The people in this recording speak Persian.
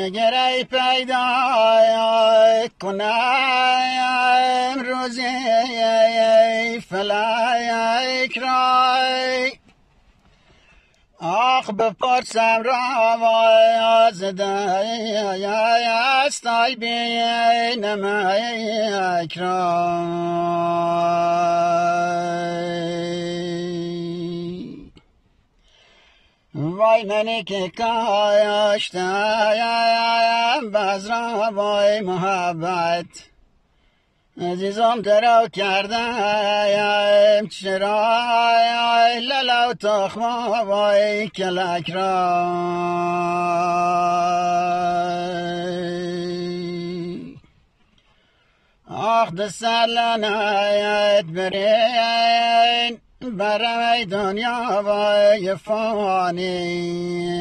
گرای پیدا کنم روزی فلک رای آخ بپرسم را زده استای بینم اکرای وای منی که کاشتم بزرا وای محبت عزیزم درو کردم چرا للو تخما وای کلک را آخ دسلنایت برین برای دنیا وای فانی